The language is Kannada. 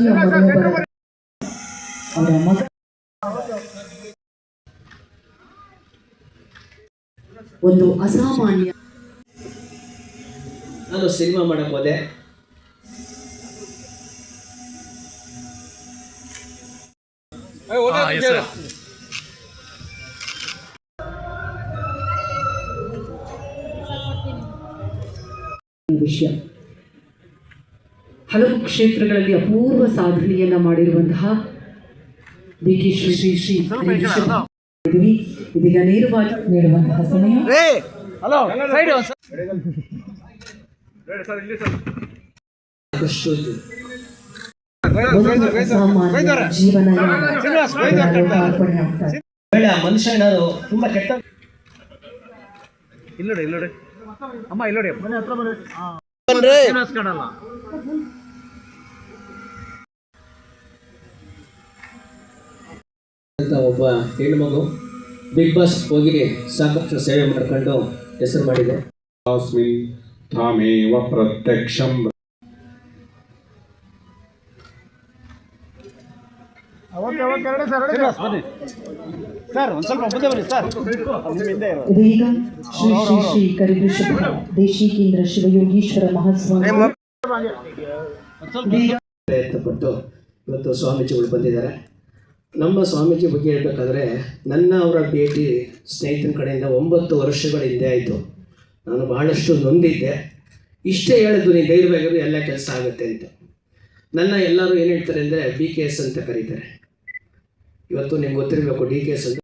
ಅವರ ಮಗ ಒಂದು ಅಸಾಮಾನ್ಯ. ನಾನು ಸಿನಿಮಾ ಮಾಡಕ್ ಹೋದೆ. ವಿಷಯ ಹಲವು ಕ್ಷೇತ್ರಗಳಲ್ಲಿ ಅಪೂರ್ವ ಸಾಧನೆಯನ್ನ ಮಾಡಿರುವಂತಹ ಡಿ.ಕೆ. ಶ್ರೀ ಇದೀಗ ನೇರವಾಗಿ ನೀಡುವಂತಹ ಸಮಯ. ಜೀವನ ಮನುಷ್ಯ ತುಂಬಾ ಕೆಟ್ಟ. ಅಮ್ಮ ಇಲ್ಲೋಡಿ ಮನೆ ಹತ್ರ ಒಬ್ಬ ಹೆಣ್ಣುಮಗು ಬಿಗ್ ಬಾಸ್ ಹೋಗಿ ಸಾಕಷ್ಟು ಸೇವೆ ಮಾಡ್ಕೊಂಡು ಹೆಸರು ಮಾಡಿದೆ. ತಾಮೇವ ಪ್ರತ್ಯಕ್ಷಂ. ಸರ್ ಒಂದು ಸ್ವಲ್ಪ ಮುಂದೆ ಬನ್ನಿ ಸರ್. ಇದೀಗ ಶ್ರೀ ಶ್ರೀ ಶ್ರೀ ಕರಿವೃಷಭ ದೇಶಿಕೇಂದ್ರ ಶಿವಯೋಗೀಶ್ವರ ಮಹಾಸ್ವಾಮಿ ಪ್ರಯತ್ನಪಟ್ಟು ಇವತ್ತು ಸ್ವಾಮೀಜಿಗಳು ಬಂದಿದ್ದಾರೆ. ನಮ್ಮ ಸ್ವಾಮೀಜಿ ಬಗ್ಗೆ ಹೇಳಬೇಕಾದ್ರೆ ಅವರ ಭೇಟಿ ಸ್ನೇಹಿತನ ಕಡೆಯಿಂದ 9 ವರ್ಷಗಳ ಹಿಂದೆ ಆಯಿತು. ನಾನು ಬಹಳಷ್ಟು ನೊಂದಿದ್ದೆ. ಇಷ್ಟೇ ಹೇಳಿದ್ದು, ನೀನು ಧೈರ್ಯವಾಗಿರೋ ಎಲ್ಲ ಕೆಲಸ ಆಗುತ್ತೆ ಅಂತ. ಎಲ್ಲರೂ ಏನು ಹೇಳ್ತಾರೆ ಅಂದರೆ BKS ಅಂತ ಕರೀತಾರೆ. ಇವತ್ತು ನಿಮ್ಗೆ ಗೊತ್ತಿರಬೇಕು, DKS ಅಂತ